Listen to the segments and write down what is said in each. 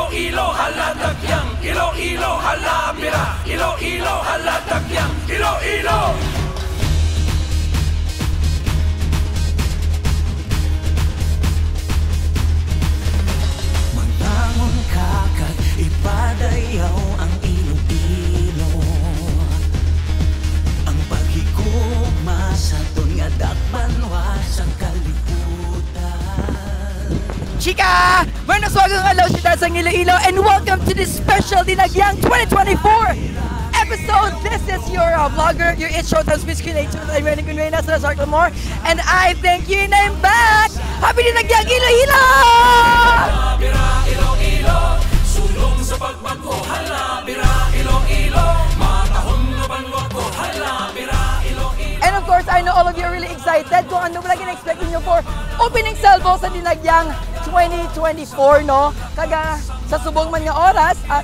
Iloilo, hala tagyang, Iloilo, hala bira, Iloilo, hala tagyang, Iloilo. Manangon ka kag ipadayaw ang Iloilo. Ang paghigugma sa ton nga dakbanwa sa kalibutan. Chika! Buenos wagang alaw si Dadsang Iloilo and welcome to this special Dinagyang 2024 episode. This is your vlogger, your It's Showtime's Miss Creator, I'm Rene Gunrena, Salazar Clamor, and I thank you and I'm back! Happy Dinagyang Iloilo! Bira, Iloilo, sulong sa pagbago, hala bira, Iloilo, matahong na banwag ko, hala bira, Iloilo. And of course, I know all of you are really excited kung ano ba expecting nyo for opening salvo sa Dinagyang 2024, no? Kaga sa subong man nga oras at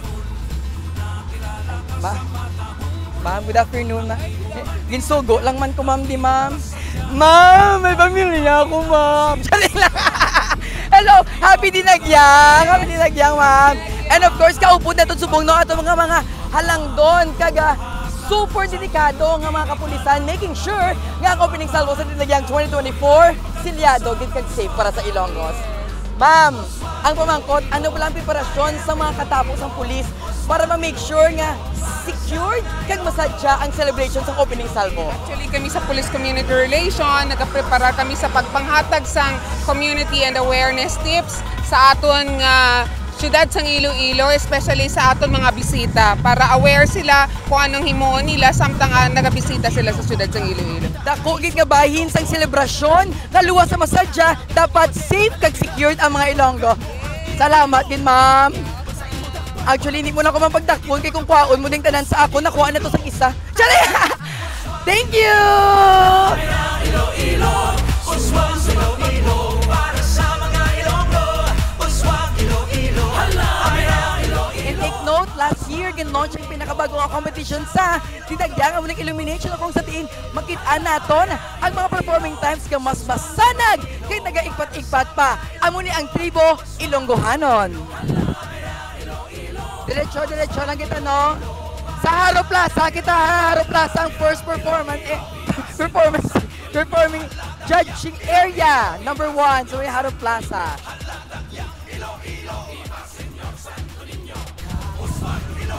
Ma'am, good afternoon, ma'am. Ginsugo lang man ko, ma'am, di ma'am. Ma'am, may pamilya ako, ma'am. Hello, happy Dinagyang. Happy Dinagyang, ma'am. And of course, kaupod na itong subong, no? Ato mga halang doon, kaga super delikado nga mga kapulisan, making sure nga ang opening salvo sa Dinagyang 2024, silyado, gid kag safe para sa Ilongos. Ma'am, ang pamangkot, ano ba lang preparasyon sa mga katapos ng pulis para ma-make sure nga secured kag masadya ang celebration sa opening salvo? Actually, kami sa Police Community Relation, nagaprepara kami sa pagpanghatag sang community and awareness tips sa aton nga syudad sang Iloilo, especially sa aton mga bisita, para aware sila kung anong himuon nila samtang nagabisita sila sa syudad sang Iloilo. Dako gid nga bahin sang selebrasyon nga luwas sa masadya, dapat safe kag secured ang mga Ilonggo. Salamat din, ma'am. Actually, hindi mo na ako mapagdakpon kay kung kwaon mo ding tanan sa ako, nakuha na to sa isa. Chari! Thank you! Iloilo, uswang sa Iloilo, para sa mga Ilonggo, uswang Iloilo, hala bira, Iloilo. And take note, last year, gin-launch ang pinakabagong competition sa Dinagyang, ang muling illumination kung sa tiin makita naton ang mga performing times nga mas masanag kay naga-igpat-igpat pa. Amo ni ang tribo Ilonggohanon. Diretso lang kita, no? Sa Haro Plaza, Haro Plaza ang first performing judging area, number 1, so may Haro Plaza.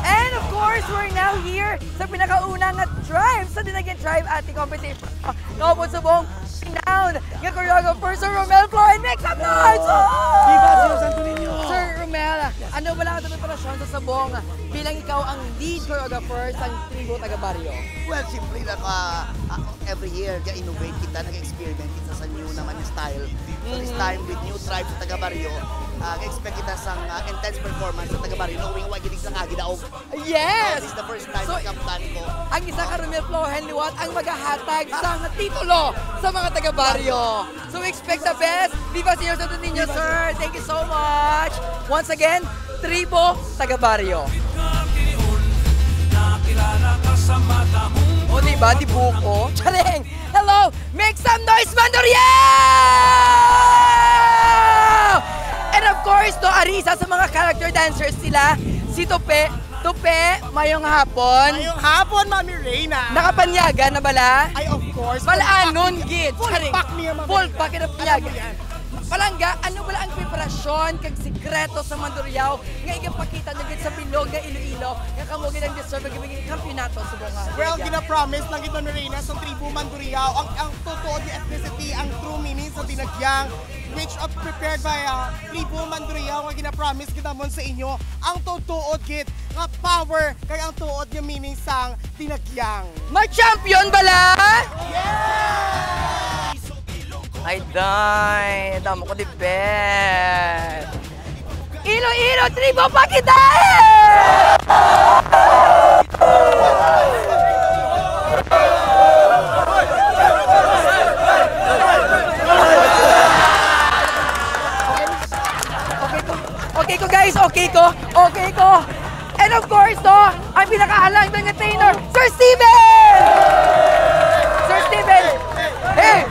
And of course, we're now here sa pinakaunang tribe, sa Dinagyang Tribe ating competition. Kaupod sa buong renowned nga choreographer, Sir Romel Flor, and make some noise! Sir Romel, ano ba lang ito preparasyon sa sabong bilang ikaw ang lead choreographer sa Tribo Taga Barrio? Well, simply like every year, innovate kita, nag-experiment kita sa new naman yung style. So this time with new tribe sa Taga Barrio, expect kita sa intense performance sa Taga Barrio, knowing why ginig sa kagidaog. Yes! This is the first time So, na kaptan ko. Ang isa ka Romel Flor Henliwat ang maghahatag sa titulo sa mga Taga Barrio. So we expect the best. Viva Señor Santo Niño, sir. Thank you so much. Once again, Tribo Taga Barrio. O diba, di buko? Charing! Hello! Make some noise, Mandurriao! And of course, to Arisa sa mga character dancers sila, si Tupe, mayong hapon. Ngayong hapon, Mami Reyna. Nakapanyaga na bala? Ay, of course. Balaanon, gid. Full pack niya, Mami. Full pack na panyaga. Alam mo yan. Palangga, ano ba ang preparasyon kag sikreto sa Mandurriao nga igapakita na gid sa bilog nga Iloilo nga kamo gid ang deserve gibigay kampeonato sa bunga. Well, gina-promise lang ito, Mami Reyna, sa tribu Mandurriao, ang totoo di ethnicity, ang true meaning sa Dinagyang, which of prepared by tribu Mandurriao, nga gina-promise kita mon sa inyo, ang totoo gid nga power kay ang tuod nga meaning sang Dinagyang. Mag-champion bala? Ay, day. Damo ko di bet. Iloilo, tribo Pakidae! Okay ko guys, okay ko. And of course, no, ang pinakahalang ng trainer, Sir Steven! Sir Steven! Hey!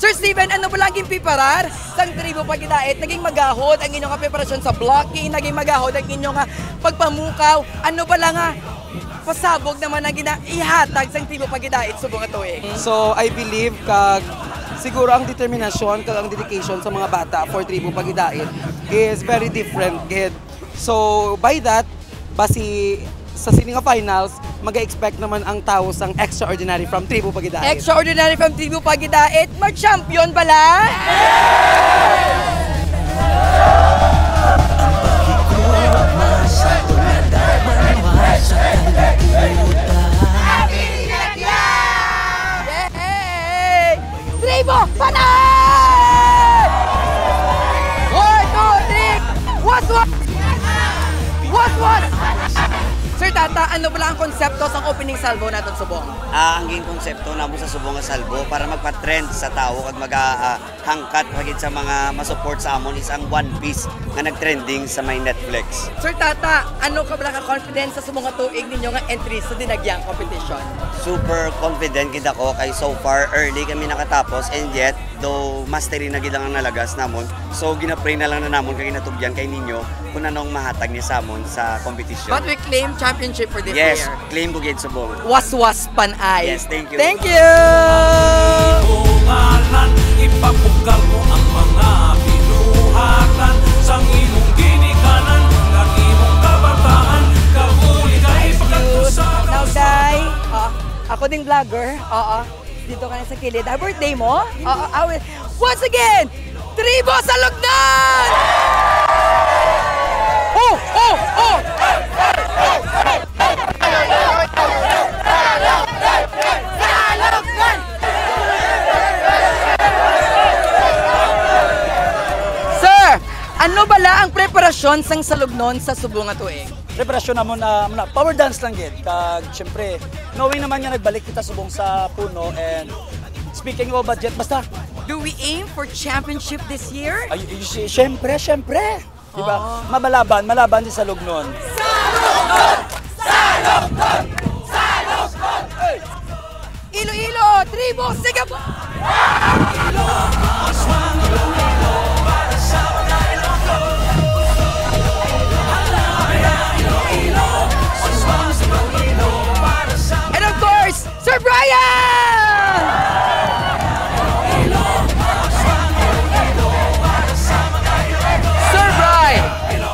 Sir Sir Steven, ano ba laging piparar sang tribo pagkidait? Naging magahod ang inyong preparasyon sa blocking, naging magahod ang inyong pagpamukaw. Ano ba lang pasabog naman ang ihatag sang tribo pagkidait subong atuig? So I believe kag siguro ang determinasyon kag ang dedication sa mga bata for tribo pagkidait is very different gid. So by that, basi sa sini nga finals, mag-expect naman ang tao sang extraordinary from tribo pagkidait. Extraordinary from tribo pagkidait, mag-champion bala? Yay! Tribo, panay! 1, 2, 3! What? Sir Tata, ano ba lang ang konsepto sa opening salvo natin subong? Ang konsepto namo sa subong nga salbo para magpa-trend sa tao kag mag-hangkat hagit sa mga masupport sa amon is ang One Piece nga nag-trending sa may Netflix. Sir Tata, ano ka ba ka confidence sa subong nga tuig ninyo nga entry sa dinagyang competition? Super confident gid ako kay so far early kami nakatapos and yet though mastery na gid ang nalagas namon. So gina-pray na lang na namon kay natugyan kay ninyo kung anong mahatag ni sa amon sa competition. But we claim championship for this Yes, year. claim ko gid subong. Was panay. Yes, thank you. Thank you! Bungalan, ipapukal mo ang mga binuhatan sang imong ginikanan, kag imong kabataan, kabuli kay pagkatusakan. Now, Day, ako ding vlogger. Oo. Dito ka na sa kilid. Birthday mo? Oo. Once again, Tribo sa Lugnan! Oh! Sir, ano bala ang preparasyon sang salugnon sa subong nga tuig? Preparasyon namon na power dance lang gid kag syempre knowing naman nga nagbalik kita subong sa puno and speaking of budget basta Do we aim for championship this year? ay, syempre di ba malaban din sa lugnon. Iloilo, Tribo, Sigabo! And of course, Sir Brian!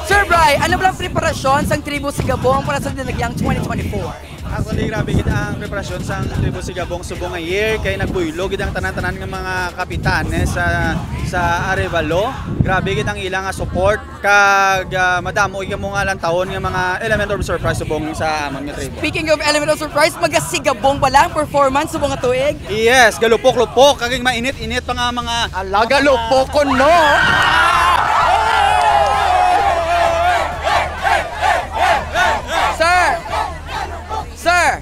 Sir Brian, ano ba ang preparasyon sang Tribo Sigabong para sa dinagyang 2024? Actually, grabe gid ang preparasyon sa Tribo Sigabong subong nga year kay nagbuylog gid ang tanan-tanan nga mga kapitan sa Arevalo. Grabe gid ang ilang nga support kag madamo gyud mo nga lang taon nga mga element of surprise subong sa amon nga Tribo. Speaking of element of surprise, magasigabong ba lang performance subong nga tuig? Yes, galupok-lupok kag mainit-init pa nga mga Galupok ko no. Sir,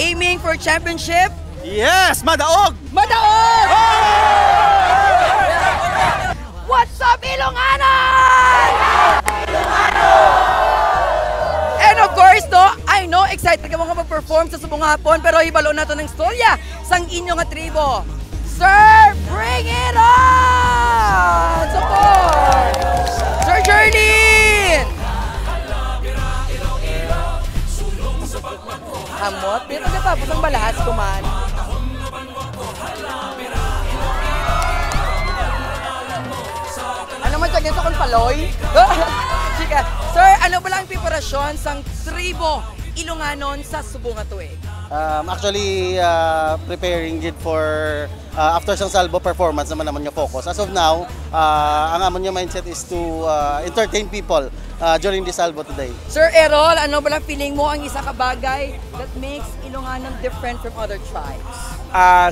aiming for championship? Yes, madaog! Madaog! What's up, Ilongganon? And of course, I know excited ka mga mag-perform sa subong hapon pero hibalo na to ng storya sang inyo nga tribo. Sir, bring it on! Support! Sir Jerlyn! Hamot, pero natapos ang balahas kuman. Ano man siya ganito kung paloy? Chika, sir, ano ba lang ang preparasyon sang Tribo Ilongganon sa subong nga tuig? Actually, preparing it for after sang salvo performance naman yung focus. As of now, ang amon yung mindset is to entertain people during the salvo today. Sir Errol, ano ba lang feeling mo ang isa ka bagay that makes Ilongganon different from other tribes?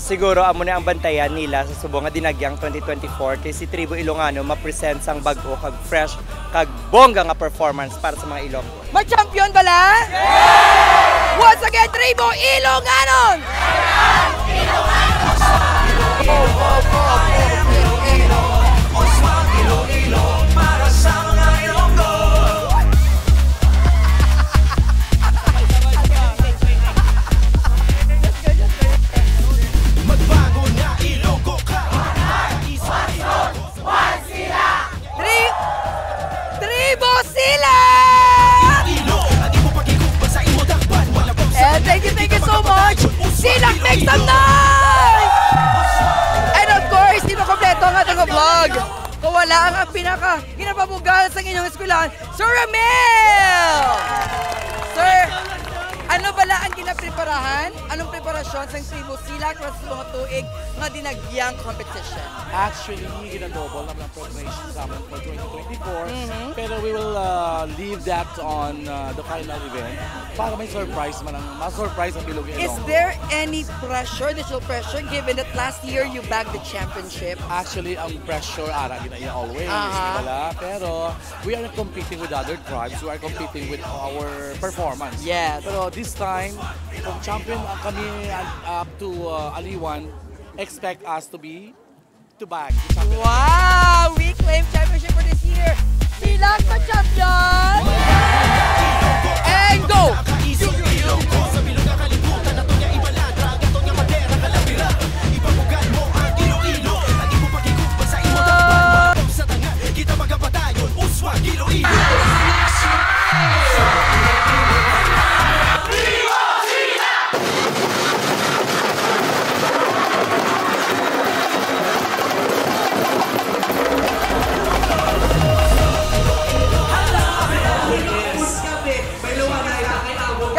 Siguro amo na ang bantayan nila sa subong nga dinagyang 2024 kay si Tribo Ilongganon ma-present sang bag-o kag fresh kag bongga nga performance para sa mga Ilonggo. Mag-champion bala? Yeah! Once again, Tribo Ilongganon! Magbago na Ilonggo ka. Uswag! Kawala ang pinaka ginapabugalan sa inyong eskwelahan, Sir Ramil! Sir, ano bala ang ginapreparahan? Anong preparasyon sa tribo sila para sa mga tuig nga dinagyang competition? Actually, ginadouble naman ang preparation sa amin for 2024. Pero we will leave that on the final event para may surprise man, ma-surprise ang Bilog Ilonggo. Is there any pressure, additional pressure, given that last year you bagged the championship? Actually, ang pressure, ginaiya always. Wala. Pero we are not competing with other tribes. We are competing with our performance. Yes. Pero this time, kung champion kami up to Aliwan, expect us to bag the championship. Wow! We claim championship for this year. Bilang pa champion! And go!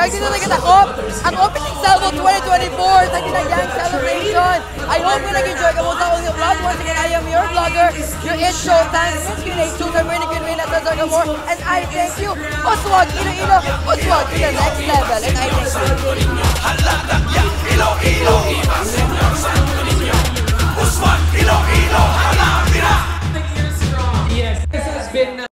Guys, dito na kitakop ang Opening Salvo 2024 sa Dinagyang Celebration. I hope you nag-enjoy ka mo sa akong vlog. Once again, I am your vlogger, your It's Showtime, Miss Q&A, Susan Bernie Quinrina, Cesar Gamor, and I thank you. Uswag, Iloilo, Uswag to the next level. And I thank you.